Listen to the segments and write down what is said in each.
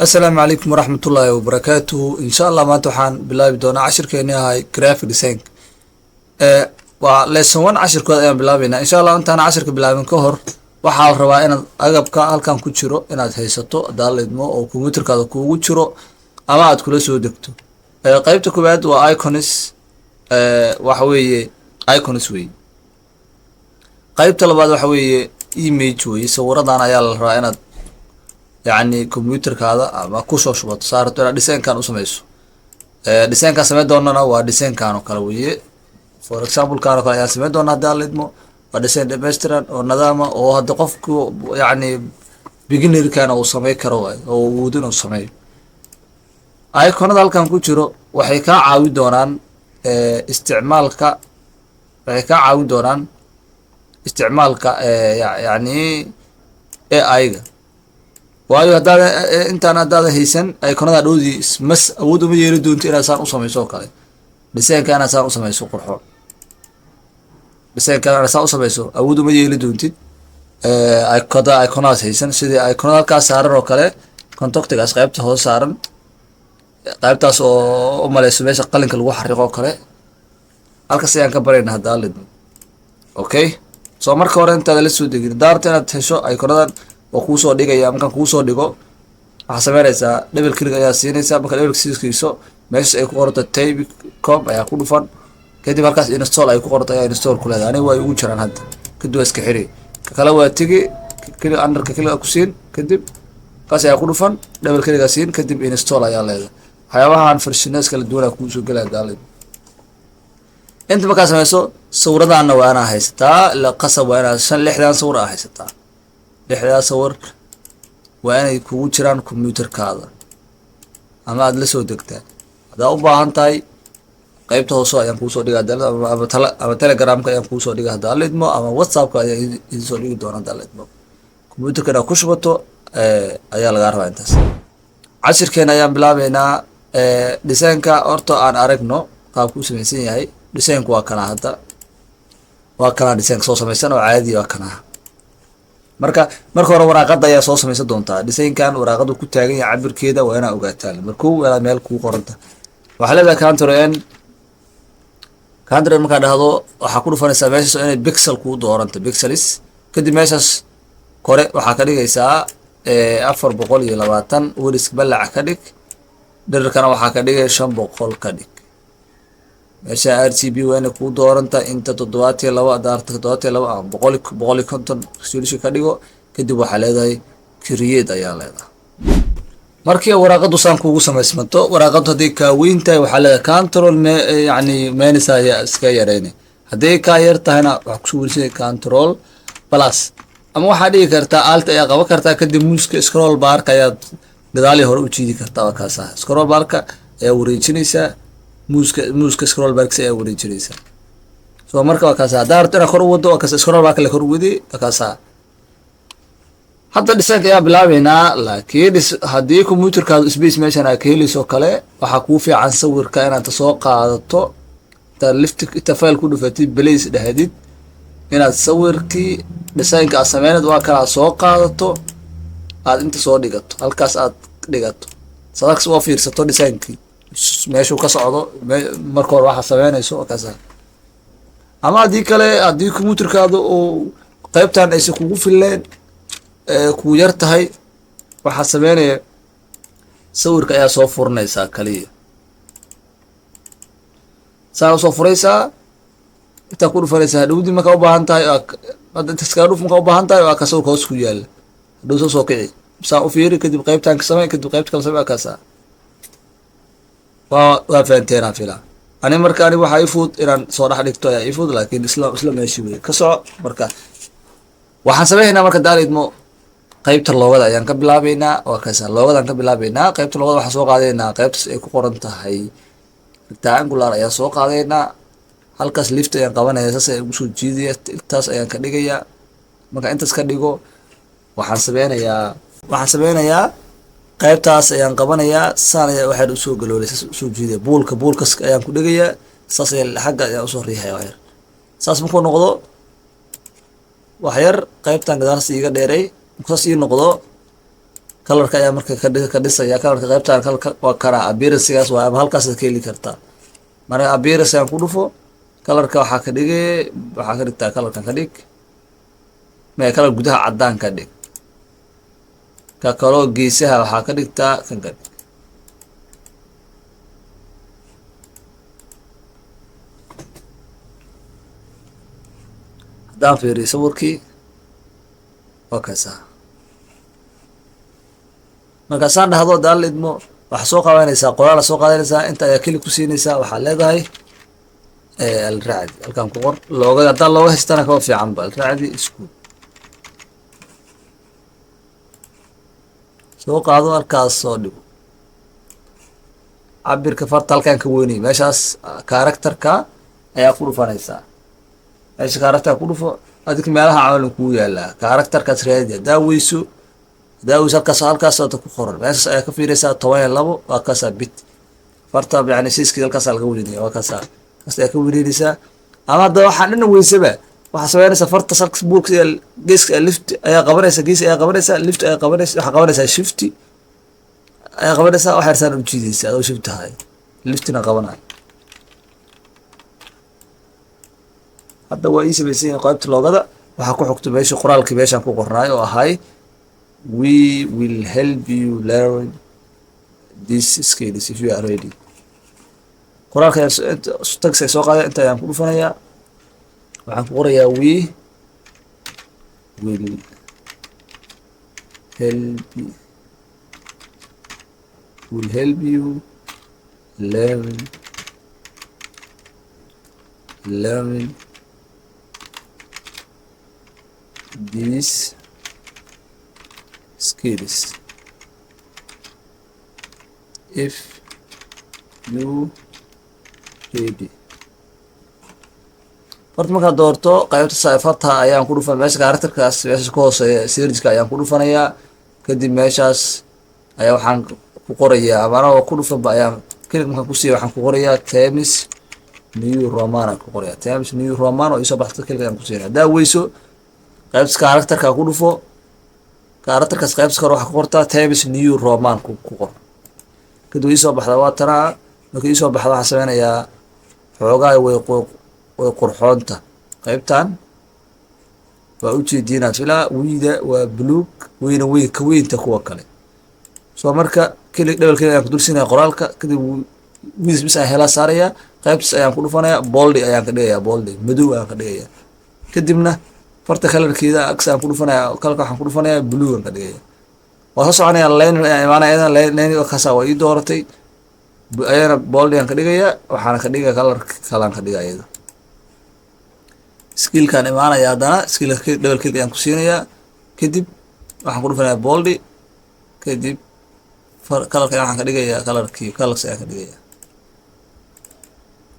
السلام عليكم ورحمة الله وبركاته إن شاء الله ما توحان بالله بدون عشر كأني هاي graphic design ولسون عشر كذا أيام بالله بينا إن شاء الله أنت أنا عشر كبالله من كهر وحاول ربا إن أجاب كهال كان كتشرو إن هيستو دال إدمو أو كمبيوتر كذا كتشرو أما أدخل سو دكتو قيبتك بعد وأيكونس وحوي أيكونس وي قيبت بعد وحوي إيميج وي صورة أنا يلا رأينا يعني كمبيوتر كذا ما كوشو شبط صارت ولا ديزاين كان وسميسو ديزاين كان سميت دوننا وا ديزاين كانوا كلويه فور اكزامبل كانوا كان سميت دونا دالدمو وديزاين دمسترن او نظامه او هدا قفكو يعني بيجنر كان او سمي كرو او ودن او سمي ايكونada halkan ku jiro waxay ka caawin doonaan isticmaalka yani AI-ga waayo hadda intaan hadda haysan aykoonada dhowdi mas awood uma yeeli doonto inaad saan u samayso kale design-ka inaad saan u samayso qurxoon design-ka inaad saan u samayso awood uma yeeli doontid aykoonadaas haysan sidii aykoonada halkaas saaran oo kale contactigaas qaybta hoos saaran qaybtaas oo u maleyso meesha qalinka lagu xariiqo oo kale halkaas ayaan ka barayna hadda lidmo okay soo marka hore intaad la soo degin daarta inaad hesho aykoonada وكوسو ديغيا markan kuuso dhigo waxa sameynaysa double click ayaa siinaysa marka double click siiso meesha ay ku qorto tab.com ayaa ku dhufan kadib halkaas install ay ku qorto ayaa install ku leedahay aniga way ugu jiraan hadda kadib iska xiri kala waa tigi kaliya underka kaliya ku siin kadib kaas ayaa ku dhufan double click siin kadib install ayaa leedahay waxyaabahan versiones kala duwan ku soo galay daalid inta markaas samayso sawiradaana waa ana haystaa la qasab waa ana 6 sawir ah haysataa lixda sawir waa inay kugu jiraan computerkaada ama aad la soo degtaa hadaa u baahan tahay qaybta hoose ayaan kuu soo dhigaa ama telegramka ayaan kuu soo dhigaa daalidmo ama whatsappka ayaan idin soo dhigi doonaa daalidmo computerkana ku shubato ayaa laga rabaa intaas cashirkeena ayaan bilaabeynaa design-ka horta aan aragno qaabku u samaysan yahay design-ku waa kana hadda waa kana design soo samaysan oo caadi waa kana marka hore waraaqada ayaa soo samaysan doontaa design-kan waraaqadu ku taagan yahay cabirkeeda waa inaa ogaataan markuu wala meel ku qoranta waxa leedahay control marka dhahdo waxa ku dhufanaysaa meesha inay pixel ku dooranta pixels kadib meeshaas kore waxa ka dhigaysaa 420 waris balac ka dhig dhererkana waxa ka dhigay 500 ka dhig meesha RGB wayna ku dooranta inta 72 daarta 72 150 resolution ka dhigo kadib waxa leedahay create ayaa leedahay markii waraaqadu saan kuugu samaysmanto waraaqadu hadii ka weyn tahay waxa leedahay control yani minus ayaa iska yareeyay hadii ka yar tahayna waxa ku suurisay control plus ama waxa dhigi kartaa alt ayaa qaban kartaa kadib muuska scroll bar-ka ayaa gadaal hore u jiidi kartaa kaas scroll bar-ka ayaa wareejinaysaa muuska scroll bar-ka ayaa wareejinaysaa soo marka waa kaas daartana kor u wado waa kaas scroll bar-ka la kor u wadi kaas hadda design-ka ayaa bilaabeynaa laakiin hadii computerkaadu space meeshan ay ka heliso kale waxa ku fiican sawirka inaad soo qaadato ta lift ta file ku dhufatid place dhahdid inaad sawirkii design-ka sameeyad waa kala soo qaadato aad inta soo dhigato halkaas aad dhigato sadax oo fiirsato design-kii meeshu ka socdo marka hore waxa sameynayso kaas ama hadii kale hadii computerkaadu oo qaybtan ay kugu fileen ku yar tahay waxa sameynaya sawirka ayaa soo furnaysaa kaliya soo furaysaa inta ku dhufanaysaa hadhowdi marka u baahan tahay hadda iska dhuf marka u baahan tahay waa ka sawirka hoos ku yaal hadhow soo kici saa u fiiri kadib qaybtan ka samee kadib qaybta kale samee kaasa waa faanteena fila ani marka ani waxa ay fudud inaan soo dhax dhigto ayaa fudud laakiin isla meeshii way ka soo marka waxaan sameeynaa marka daalidmo qaybta loogada ayaan ka bilaabeynaa waa kaas loogadan ka bilaabeynaa qaybta loogada waxa soo qaadeynaa qaybtaas ay ku qoran tahay rectangular ayaa soo qaadeynaa halkaas lift ayaan qabanayaa saas ay ugu soo jiidiyaa intaas ayaan ka dhigayaa marka intaas ka dhigo waxaan sameynayaa qaybtaas ayaan qabanayaa saan ayaa waxa u soo galoolay saas u soo jiidiyaa buulka ayaan ku dhigayaa saas ay xagga ayaan u soo riixayaa wax yar saas markuu noqdo wax yar qaybtan gadaal iga dheeray saas ii noqdo kalarka ayaa marka ka dhisaya kalarka qaybtaan waa karaa appearance-gaas waa ama halkaasaad ka heli kartaa. marka appearance aan ku dhufo kalarka waxaa ka dhigtaa kalarkan ka dhig kalar gudaha cadaan ka dhig, ka kaloo geesaha waxaa ka dhigtaa kan ka dhig. haddaan fiiriyo sawirkii waa kaasaa. markaasaan dhahdo haddaan la idmo waxaa soo qaadanaysaa qoraal soo qaadanaysaa, inta ayaa keli ku siinaysaa, waxaa leedahay alracdi halkan ku qor looga. haddaan looga haystana kaba fiican ba alracdi iskuul soo qaado halkaas soo dhigo. cabirka farta halkan ka weynay meeshaas karakterka ayaa ku dhufanaysaa. meesha karakterka ku dhufo adig meelaha camalin kuu yaalaa karakterkaas raadi. haddaa weyso halkaas ku qoran meeshaas ayaa ka fiiraysaa 12 waa kaasaa bit farta yani siiskii halkaas laga weynaya waa kaasaa kaas ayaa ka weynaysaa. ama hadda waxaan dhina weysaba waxaa sameynaysaa farta salka buulka geeska lift ayaa qabanaysaa, gees ayaa qabanaysaa, lift ayaa qabanaysaa, waxaa qabanaysaa shifti ayaa qabanaysaa, wax yarsaan u jiidaysaa adoo shift tahay liftina qabanayo. hadda waa ii samaysan yahay qaybta loogada. waxaa ku xigta meesha qoraalkii meeshaan ku qornaay oo ahay we will help you learn this skills if you are ready. qoraalka tags ay soo qaaday inta ayaan ku dhufanayaa. waxaan ku qorayaa we will help you learn these skills if you ready. horta markaad doorto qaybta saafarta ayaan ku dhufan meesha karakterkaas meeshaas ka hooseeya searchka ayaan ku dhufanayaa. kadib meeshaas ayaa waxaan ku qorayaa amaanoo ku dhufanba ayaan kelig markaan ku siiya waxaan ku qorayaa Times New Roman aan ku qorayaa Times New Roman oo isoo baxda kelig ayaan ku siinaa. haddaa weyso qaybta karakterka ku dhufo karakterkaas qaybta kore waxaa ku qortaa Times New Roman ku qor. kadib isoo baxda waa tanaa. markii isoo baxda waxaan sameynayaa xoogaa way qurxoonta qaybtan waa ujeediinaad filaa wiida waa buluug weyna weyn ka weynta kuwa kale. soo marka kelig dhabalkeeda ayaan ku dulsinaya qoraalka. kadib wiis bis ayaan helaa saarayaa qaybtaas ayaan ku dhufanayaa boldi ayaan ka dhigayaa boldi madow ayaan ka dhigayaa. kadibna farta kalarkeeda aks aan ku dhufanayaa kalarka waxaan ku dhufanayaa blue aan ka dhigayaa. waa soo soconayaa line ayaan imaanaya line kaasa waa ii dooratay ayana boldi aan ka dhigayaa. waxaana ka dhigaya kalarka kalaan ka dhigaya iyada. skillkaan imaanaya haddana skillka double click ayaan ku siinayaa. kadib waxaan ku dhufanayaa boldi. kadib kalarka waxaan ka dhigayaa kalarkii colors ayaan ka dhigayaa.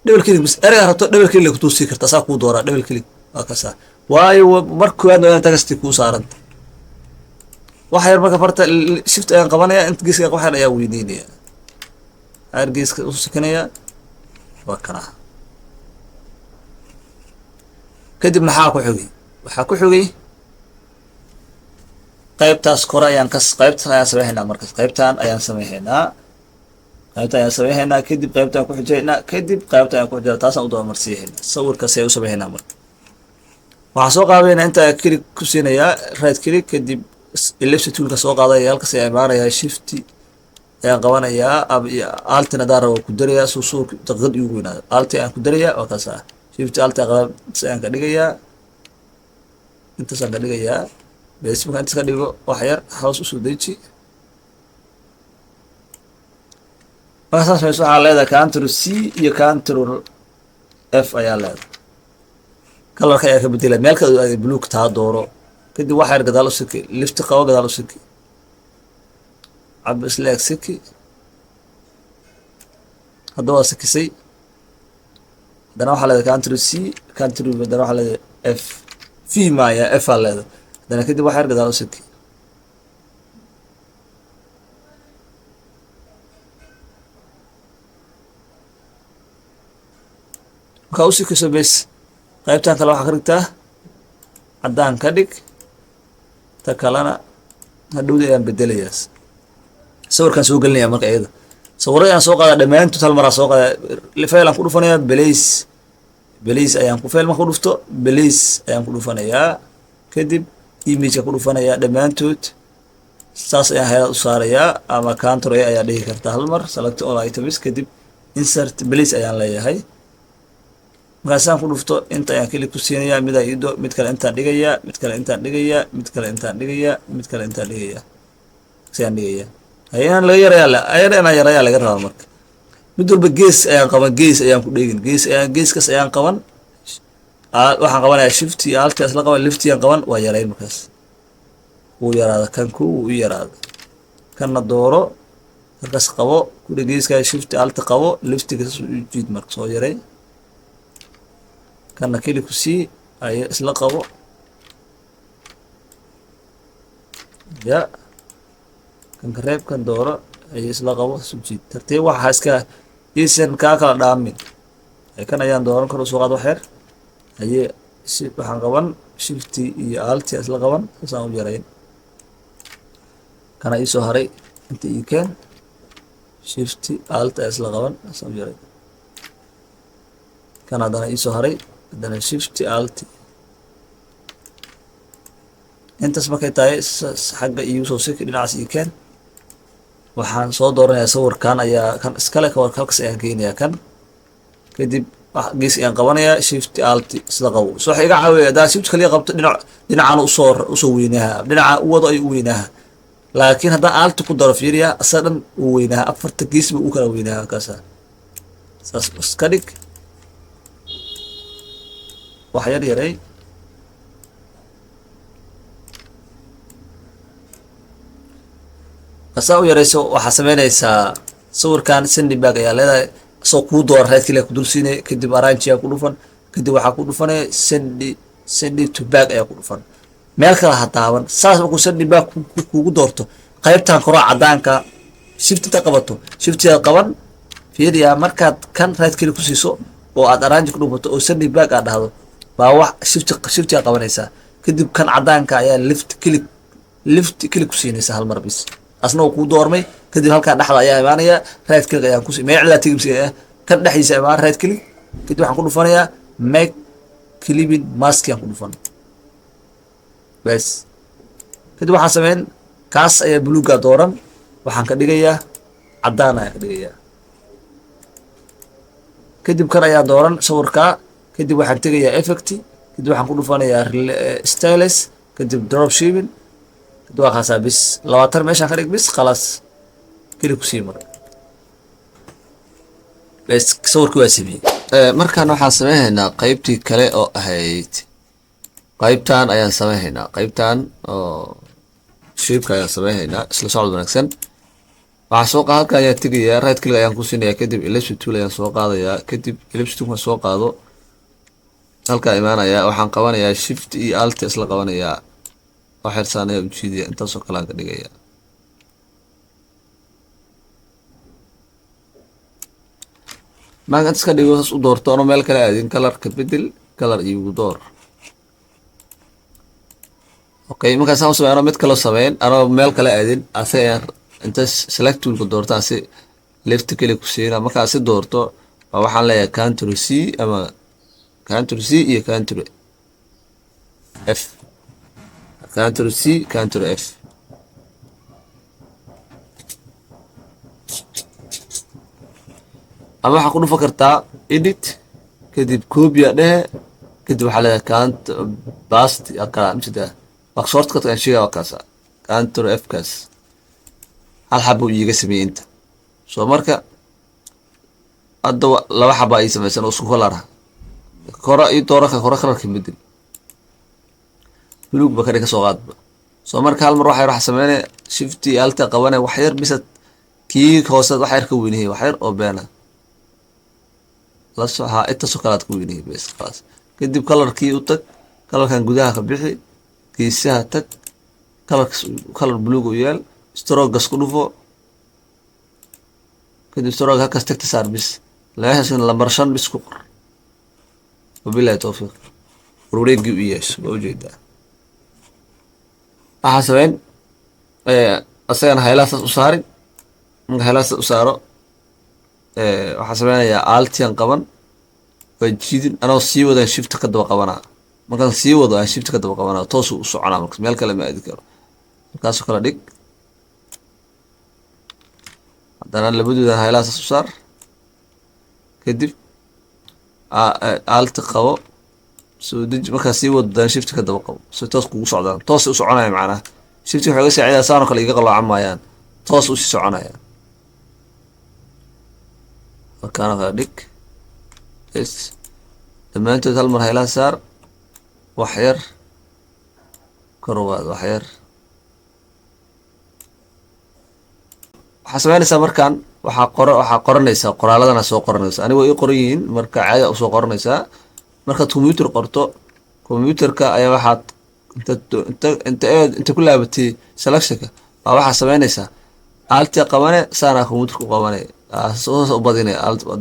double click bas ereyga rabto double click ku tuusi kartaa saa kuu dooraa double click waa kasaa. waayo marka koowaad waa inta kasti kuu saaranta. waxa yar marka farta shift ayaan qabanayaa inta geeska wax yar ayaa weydiinaya ayar geeska u sakanaya waa kana. kadib maxaa ku xigay waxaa ku xigay qaybtaas kore ayaan qaybtan ayaan sameeynaa. markaas qaybtan ayaan sameeynaa kadib qaybtan ku xijaynaa kadib qaybtan ayaan ku xijaynaa taasaan u doomarsiiheynaa sawirkaas ayaan u sameeynaa. marka waxaan soo qaabeynaa inta click ku siinayaa right click kadib ellipse toolka soo qaadaya halkaas ayaan imaanayaa shifti ayaan qabanayaa altina daara waa ku darayaa suusuurka daqiiqad igu weynaado alti ayaan ku darayaa waa kaas ah shifti alti ayaan ka dhigayaa intaasaan ka dhigayaa bes markaan intaas ka dhigo wax yar hoos usoo deji. markaasaas meesha waxaa leedahay control C iyo control F ayaa leedahay. kalarka ayaa ka bedelaya meel kale aad blue taa dooro. kadib wax yar gadaal u siki lift qabo gadaal u siki cab isleeg siki. hadda waa sikisay. haddana waxaa leedahay control C control haddana waxaa leedahay F V maya F aa leedahay. haddana kadib wax yar gadaal u siki. markaa u sikiso bes qaybtan kale waxaa ka dhigtaa caddaan ka dhig ta kalena hadhowda ayaan bedelayaas. sawirkan soo gelinaya marka iyada sawirada aan soo qaada dhammaantood hal mar aan soo qaada file aan ku dhufanayaa beliis ayaan ku file marka ku dhufto beliis ayaan ku dhufanayaa kadib image ku dhufanayaa dhammaantood saas ayaan hayad u saarayaa ama control ayaa dhihi kartaa hal mar select all items kadib insert beliis ayaan leeyahay markaasaan ku dhufto inta ayaan kili ku siinayaa mid ay ido mid kale intaan dhigayaa mid kale intaan dhigayaa mid kale intaan dhigayaa mid kale intaan dhigayaa sayaan dhigayaa ayaan laga yarayaa laga rabaa marka mid walba gees ayaan qaban gees ayaan ku dheegin geeskaas ayaan qaban waxaan qabanayaa shift iyo alt isla qaban left ayaan qaban waa yarayn markaas wuu yaraada kan ku wuu yaraada kanna dooro markaas qabo ku geeska shift alt qabo leftiga jiid marka soo yaray kana kili ku sii ay isla qabo ya kan reeb kan dooro ay isla qabo subjid tartiib waxa iska isan ka kala dhaamin ay kan ayaan dooran karo soo qaado xeer ay si waxaan qaban shift iyo alt isla qaban saan u yarayn kana isoo haray inta ii keen shift alt isla qaban saan u yarayn kana hadana isoo haray hadana shift alt intaas markay tahay xagga iyo soo sii dhinacaas ii keen waxaan soo dooranayaa sawirkan ayaa kan iskale ka warkalkas ayaan geynayaa kan kadib gees ayaan qabanayaa shift alt isla qabo soo waxa iga caawiya hadaa shift kaliya qabto dhinacaan usoo weynaha dhinaca u wado ay u weynaha laakiin haddaan alt ku daro fiiriya asaa dhan uu weynaha afarta geesba u kala weynaha kaasa saas iska dhig wax yar yaray asaa u yarayso waxaa sameynaysaa sawirkan sandy bag ayaa leedahay soo kuu doora right kaliya ku dul siinay kadib arrange ayaa ku dhufan kadib waxaa ku dhufanaya sandy to bag ayaa ku dhufan meel kale ha taaban saas markuu sandy bag kugu doorto qaybtan koro cadaanka shift inta qabato shiftiga qaban fiiriya markaad kan right kaliya ku siiso oo aad arrange ku dhufato oo sandy bag aad dhahdo baa wax shiftiga qabanaysaa kadib kan cadaanka ayaa left click ku siinaysaa hal mar bis asna uu ku doormay kadib halka dhaxda ayaa imaanaya right click ayaan ku sii meecla tigimsiga kan dhaxiisa imaan right click kadib waxaan ku dhufanayaa make clipping mask ayaan ku dhufan bas kadib waxaan sameyn kaas ayaa buluuga dooran waxaan ka dhigayaa cadaan ayaan ka dhigayaa kadib kan ayaa dooran sawirka kadib waxaan tegayaa effect kadib waxaan ku dhufanayaa stylus kadib drop shipping kadib waa kaasaa bis 20 meeshaan ka dhig bis khalaas keli ku sii mar bas sawirku waa sameeyay markaan waxaan sameeynaa qaybtii kale oo ahayd qaybtan ayaan sameeynaa qaybtan oo shape ayaan sameeynaa isla socod wanaagsan waxaan soo qaad halka ayaan tegayaa right click ayaan ku siinayaa kadib ellipse tool ayaan soo qaadayaa kadib ellipse tool ka soo qaado halka imaanaya waxaan qabanayaa shift iyo alt isla qabanayaa waxaan saanaya u jiidiya intaas oo kala ka dhigaya maanta iska dhigo u doorto oo meel kale aadin colorka bedel color iyo door okay marka saan sameeyno mid kale sameyn ana meel kale aadin asay inta select tool ku doortaa si left click ku siina marka si doorto waxaan leeyahay control C ama control C iyo control F control C control F ama waxaa ku dhufan kartaa edit kadib copy dhehe kadib waxaa leedahay count bast akala msida wax shortcut aan sheegay kaasa control F kaas hal xabo iiga sameeyay inta soo marka hadda laba xabo ay sameeysan oo isku kala kora iyo doorka kora kalarka bedel buluug bakari ka soo qaadba soo marka hal mar waxay wax sameeyay shift alt qabanay wax yar bisad kii hoosad wax yar ka weynahay wax yar oo beena la soo inta soo kala ku weynahay bas khalaas kadib kalarkii u tag kalarkan gudaha ka bixi kiisaha tag kalar buluug u yeel stroke gas ku dhufo kadib stroke halkaas tagta saar bis la haysan lambar 5 bis ku qor wabillahi tawfiiq wareegi u yeesh oo jeeda waxa sabeen asagana haylaas u saarin marka highlights u saaro waxaan sameynayaa altian qaban waa jiidin anoo sii wadaan shift ka daba qabanaa markaan sii wado aan shift ka daba qabanaa toos u soconaa marka meel kale ma aadi karo markaasoo kala dhig haddana labadooda highlights u saar kadib alti qabo soo deji markaa sii wado daan shift ka daba qabo si toos kugu socdaan toos u soconaya macnaha shift waxay uga saacidaa saanoo kale iga qaloocan maayaan toos u sii soconayaan markaana kala dhig dhammaantood hal mar highlight saar wax yar kor ugaad wax yar waxaa sameynaysaa markaan waxaa qoranaysaa qoraaladana soo qoranaysa aniga way ii qoran yihiin marka caada usoo qoranaysaa markaad computer qorto computerka ayaa waxaad inta ku laabatay selectionka baa waxaa sameynaysaa altia qabane saanaa computerka u qabane hoos u badine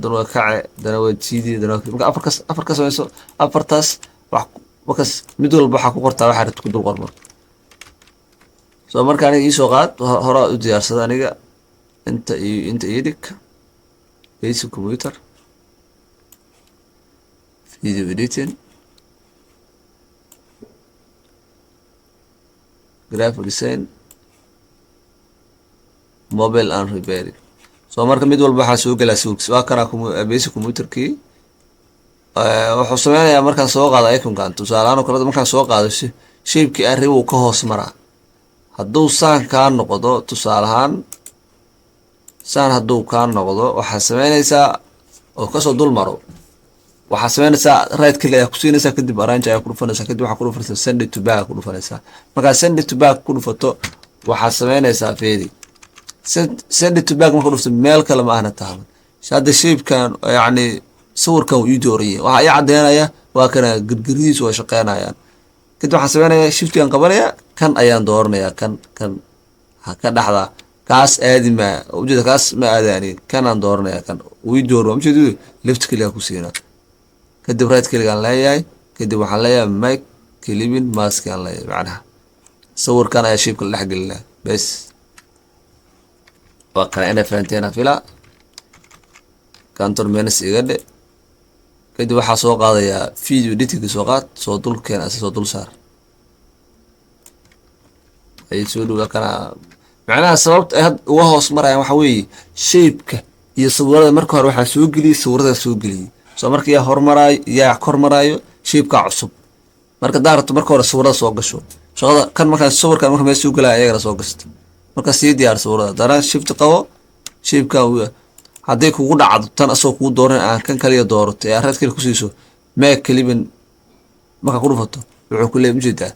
dana waa kace dana waa jiidi dana marka afar ka sameyso afartaas wax markaas mid walba waxaa ku qortaa waxaa rabta ku dul qor marka soo marka aniga iisoo qaad horaa u diyaarsada aniga inta iyo dhig basic computer video editing graphic design mobile and repairing soo marka mid walba waxaa soo gelaa sawirkiis waa kana basic computerkii wuxuu sameynayaa markaan soo qaado iconkan tusaalahaan oo kale markaan soo qaado shaybkii aan rabo ka hoos maraa hadduu saan kaa noqdo tusaalahaan saan hadduu kaa noqdo waxaa sameynaysaa oo kasoo dul maro waxaa sameynaysaa right click ayaa ku siinaysaa kadib arrange ayaa ku dhufanaysaa kadib waxaa ku dhufanaysaa send it to back ku dhufanaysaa markaa send it to back ku dhufato waxaa sameynaysaa feedi send it to back marka dhufto meel kale ma ahna taaban hadda shaybkan yacni sawirkan uu ii doorayay waxaa ii caddeynaya waa kana gargaridiisu way shaqeynayaan kadib waxaan sameynayaa shiftigan qabanaya kan ayaan dooranayaa kan ha ka dhaxdaa kaas aadi ma ujeeda kaas ma aadaani kanaan dooranaya kan uu ii dooro ujeedu left click ku siinaa kadib right click aan leeyahay kadib waxaan leeyahay mic clipping mask aan leeyahay macnaha sawirkan ayaa shaybka la dhex gelinaa bes waa kana ina fahanteena fila control minus iga dhe kadib waxaa soo qaadayaa video editing soo qaad soo dul keen asi soo dul saar ay soo dhuwa kana macnaha sababta ay had uga hoos marayaan waxa weeye shaybka iyo sawirada marka hore waxaa soo geliyay sawirada soo geliyay soo marka yaa hormaraayo yaa kor maraayo shaybka cusub marka daarto marka hore sawirada soo gasho shaqada kan marka sawirkan marka meel soo galaya ayagana soo gasta marka sii diyaar sawirada dara shift qabo shaybka hadday kugu dhacdo tan asoo kuu dooran aan kan kaliya doorato ee red kale ku siiso make clipping marka ku dhufato wuxuu ku leeyahay ujeedaa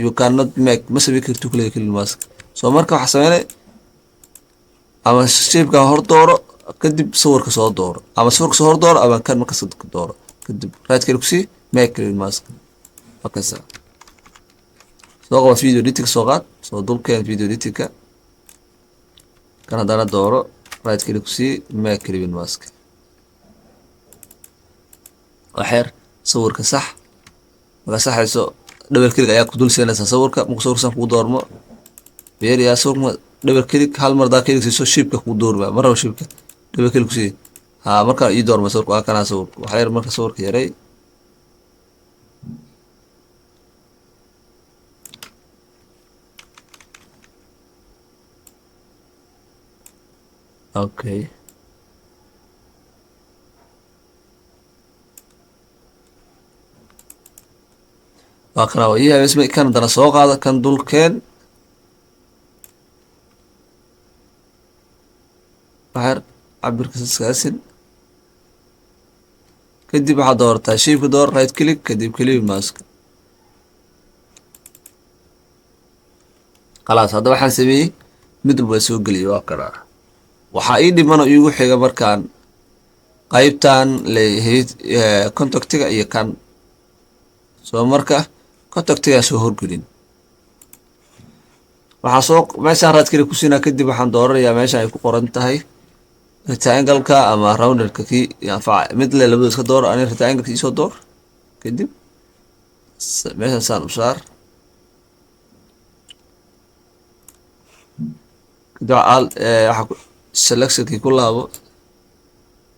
you cannot make ma sameyn karto kule clipping mask soo marka waxa sameynay ama shaybka hor dooro kadib sawirka soo dooro ama sawirka soo hor dooro ama kan marka soo dooro kadib right kale ku sii make clipping mask fakasa soo qaba video editing soo qaad soo dulkeen video editingka kan hadana dooro right click ku sii make clipping mask waxyar sawirka sax marka saxayso double click ayaa ku dul siinaysaa sawirka marka sawirkan kugu doormo beeriyaa sawirka double click hal mar daa click siiso shaybka kugu doorma maraba shaybka double click ku sii marka ii doorma sawirka waa kana sawirka waxyar marka sawirka yaray okay waa kana iyo isma kan dana soo qaada kan dulkeen waxyar cabirka iskaasin kadib waxaad doortaa shaybka door right click kadib clipping mask khalaas hadda waxaan sameeyey mid walba soo geliyay waa kana waxaa ii dhiman oo iigu xiga markaan qaybtan leeyahay contactiga iyo kan soo marka contactiga soo horgelin waxaa soo meeshaan right click ku siinaa kadib waxaan dooranayaa meesha ay ku qoran tahay rectangle-ka ama rounded-ka kii anfaca mid le labadooda iska door ani rectangle-ka isoo door kadib meeshaan saan u saar kadib waxaa selectionkii ku laabo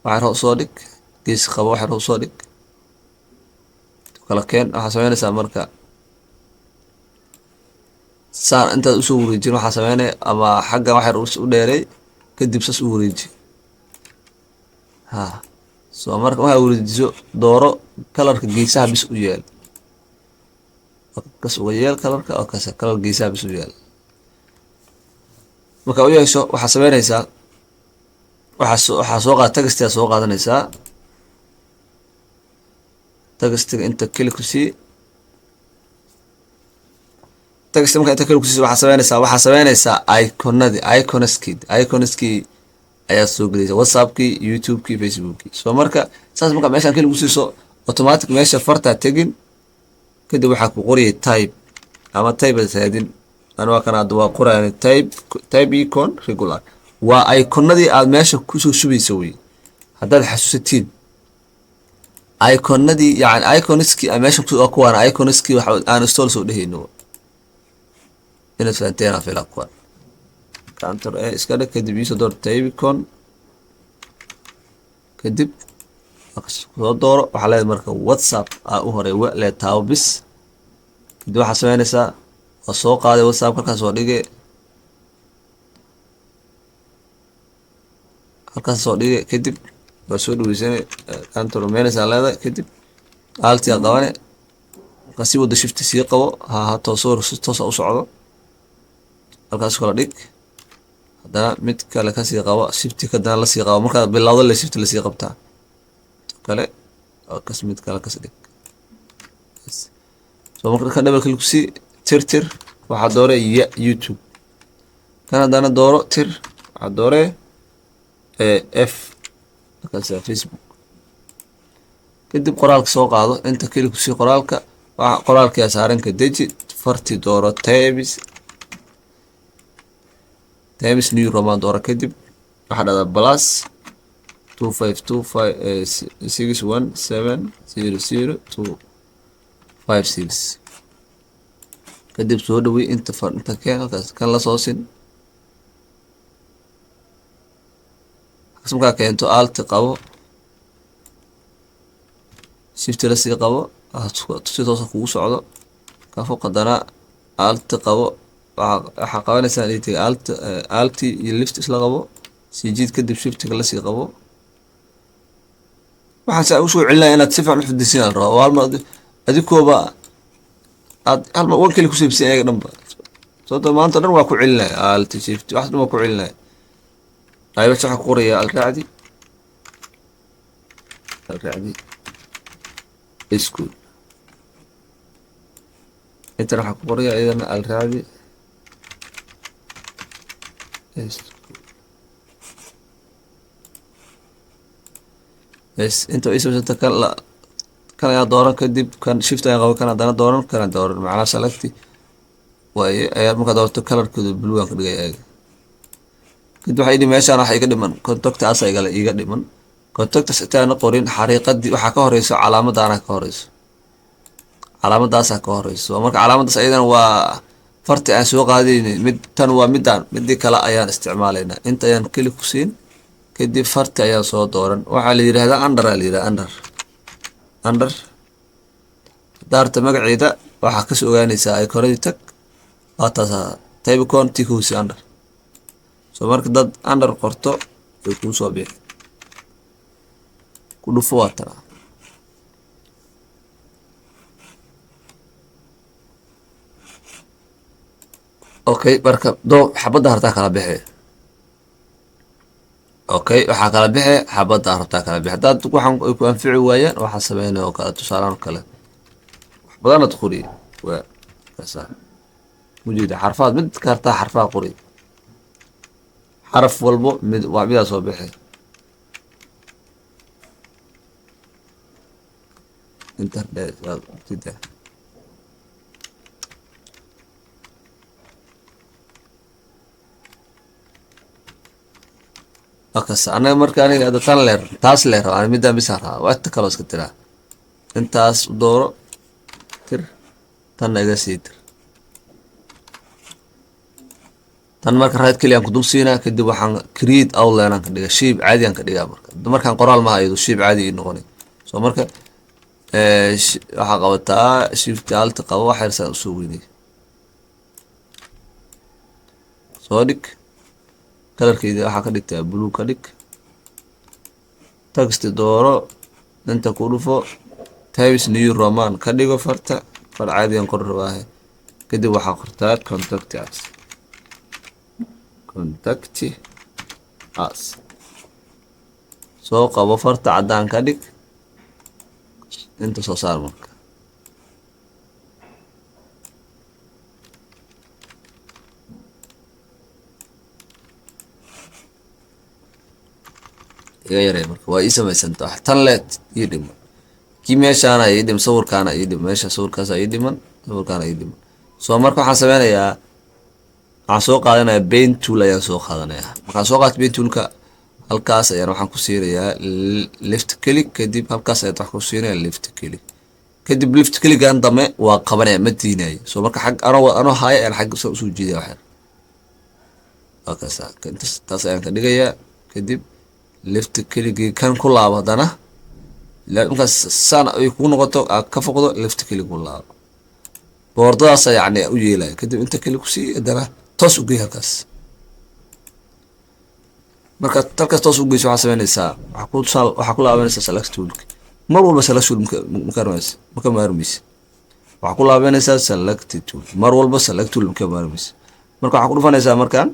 waxay roo soo dhig gees qabo waxay roo soo dhig kala keen waxaa sameynaysaa marka saan intaad usoo wareejin waxaa sameynaya ama xagga waxay u dheeray kadib sas u wareeji soo marka waxaa wareejiso dooro kalarka geesaha bis u yaal kas uga yeel kalarka oo kas kalar geesaha bis u yaal marka u yeesho waxaa sameynaysaa waxaa soo qaad textiga soo qaadanaysaa textiga inta kili ku sii textiga marka inta kili ku sii waxaa sameynaysaa iconskii ayaa soo gelaysa whatsappkii youtubekii facebookii soo marka saas marka meeshaan kili ku siiso automatic meesha fartaa tegin kadib waxaa ku qoriyay type ama type raadin anaa kana hadda waa qorayaan type icon regular waa iconadii aad meesha kusoo shubaysa wey haddaad xasuusatiin iconadii yani iconskii meesha kuwaan iconskii waxa aan install soo dhehayno inaad fahanteen afila kuwaan counter iska dhig kadib iso door type icon kadib soo dooro waxaa leedahay marka whatsapp u horay lee taabo bis kadib waxaa sameynaysaa waa soo qaaday whatsapp halkaas soo dhige kadib waa soo dhaweysane counter meynaysaa leedahay kadib altia qabane markaa sii wada shift sii qabo toosa u socdo halkaas kala dhig haddana mid kale kasii qabo shifti kadana lasii qabo markaa bilowda le shift lasii qabtaa kale kas mid kale kas dhig soo marka ka double click si tir waxaa doore youtube kan haddana dooro tir waxaa doore f markaas facebook kadib qoraalka soo qaado inta click si qoraalka saaran ka deji farti dooro times new roman dooro kadib waxaa dhada plus 252561700256 kadib soo dhawey inta keen halkaas kan la soo sin markaa keento alti qabo shift la sii qabo si toosa kugu socdo ka fog haddana alti qabo waxaa qabanaysaa inay alti iyo lift isla qabo sii jiid kadib shiftiga la sii qabo waxaan saa usoo celinaya inaad si fiican u xifdisin aan rabaa oo halmar adikooba aad halmar wan keli kusoo ibsin ayaga dhanba sababtoo maanta dhan waa ku celinaya alti shift wax dhan waa ku celinaya ayba waxa ku qoraya alraacdi school inta waxa ku qoraya idana alraacdi bes inta isoo kan ayaa dooran kadib kan shift ayaa qabo kan haddana dooran macnaha selecti waaye ayaa markaa doorto kalarkooda blue aan ka dhigay ayaga kadib waxaa idhi meeshaan waxa iga dhiman contactaas iga dhiman contactas intaana qorin xariiqadii waxaa ka horeyso calaamadaasaa ka horeyso marka calaamadaas ayadana waa farti aan soo qaadayni tan waa midii kale ayaan isticmaalaynaa inta ayaan keli ku siin kadib farti ayaan soo dooran waxaa la yidhahdaa under daarta magaceeda waxaa kasoo ogaanaysaa iconadii tag waataas type icon tikusi under soo marka dad under qorto way kuu soo bixi ku dhufo waa tana okay marka xabadda hartaa kala bixi okay waxaa kala bixi xabadda hartaa kala bixi haddaad waxaan ay ku anfici waayaan waxaa sameynaya oo kale tusaalaan kale wax badan ad qori waa kasa mujida xarfaad mid ka hartaa xarfaa qori xaraf walbo midaa soo bixi internet akas anaga marka aniga ada taas leer aan midaan bisa rabaa waa inta kaloo iska tiraa intaas u dooro tir tanna iga sii tir tan marka right kaliya aan ku dul siinaa kadib waxaan create outline aan ka dhigaa shape caadi aan ka dhigaa markaan qoraal ma hayo shape caadi ii noqonay soo marka waxaa qabataa shift alt qabo wax yar saan usoo weynay soo dhig kalarkeeda waxaa ka dhigtaa blue ka dhig text dooro inta ku dhufo Times New Roman ka dhigo farta far caadi aan qor rabaa kadib waxaa qortaa contact us soo qabo farta cadaan ka dhig inta soo saar marka iga yaree marka waa ii samaysanta wax tan leed ii dhiman kii meeshaana ii dhiman sawirkaana ii dhiman meesha sawirkaas ii dhiman sawirkaana ii dhiman soo marka waxaan sameynayaa waxaan soo qaadanayaa paint tool ayaan soo qaadanayaa markaan soo qaato paint toolka halkaas ayaan waxaan ku siinayaa left click kadib halkaas ayaan wax ku siinayaa left click kadib left clickan dambe waa qabanaya ma diinayo soo marka xag anoo haya ayaan xag soo jiidaya wax yar halkaas taas ayaan ka dhigayaa kadib left click kan ku laabo hadana markaas saan ay ku noqoto ka foqdo left click ku laabo boordadaas yani u yeelay kadib inta click ku sii hadana toos u geey halkaas marka talkaas toos u geeyso waxaa sameynaysaa waxaa ku laabanaysaa select tool mar walba select tool ma maarmaysa waxaa ku laabanaysaa select tool mar walba select tool ma maarmaysa marka waxaa ku dhufanaysaa markaan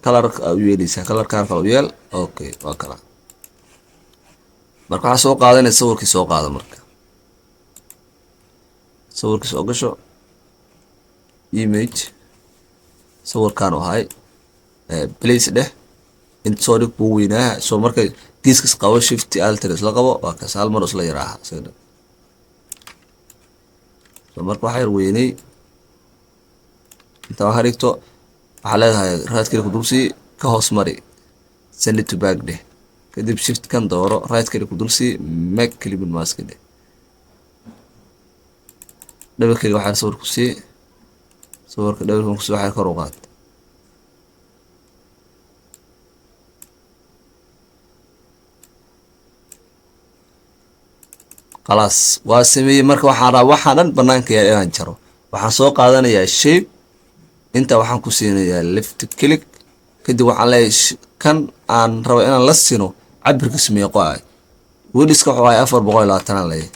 color u yeelaysaa colorkan kala u yeel okay waa kala marka waxaa soo qaadanaysa sawirkii soo qaada marka sawirkii soo gasho image sawirkan oo hay place dheh inta soo dhig buu weynaa soo marka geeskas qabo shift alt la qabo waa ka hal mar isla yaraaha sida soo marka waxa yar weynay inta waxa dhigto waxa leedahay right click ku dulsi ka hoos mari send it to back dheh kadib shift kan dooro right click ku dulsi make clip mask dheh double click waxa sawir ku sii sawirka double click ku sii waxa kor u qaad خلاص واسمي marka waxaan rabaa waxaan dhan banaanka yaal inaan jaro waxaan soo qaadanayaa shape inta waxaan ku siinayaa left click kadib waxaan leeyahay kan aan rabo inaan la sino cabirkiisa meeqo ah widthka waxa ay 420 leeyahay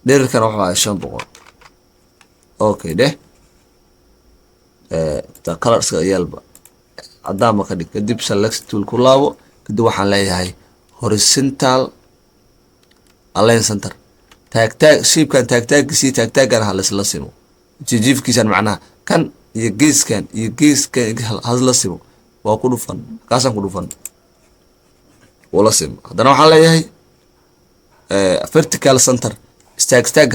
dhererkana waxa ay 500 okay de ta colorska yalba cadaan ma ka dhig kadib select tool ku laabo kadib waxaan leeyahay horizontal align center tag shape kan tag si tag kan hal isla simo jijifkiisan macnaha kan iyo geeskan hal la simo waa ku dhufan kaasan ku dhufan wala simo hadana waxaan leeyahay vertical center tag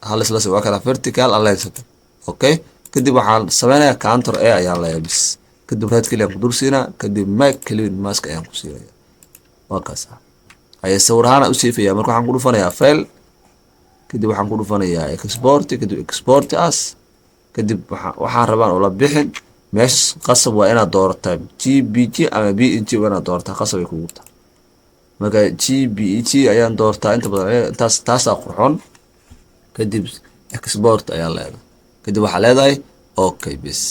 hal isla simo waa kala vertical align center okay kadib waxaan sameynayaa counter a ayaan leeyahay bis kadib right click ku dursiina kadib make clean mask ayaan ku siinayaa waa kaas ay sawirana u siifaya marka waxaan ku dhufanayaa file kadib waxaan ku dhufanayaa export kadib export as kadib waxaan rabaan oo la bixin meesh qasab waa inaad doorataa GPG ama PNG waa inaad doorataa qasab ay kugu tahay marka GPG ayaan doortaa inta badan taas qurxoon kadib export ayaan leedahay kadib waxa leedahay okay bis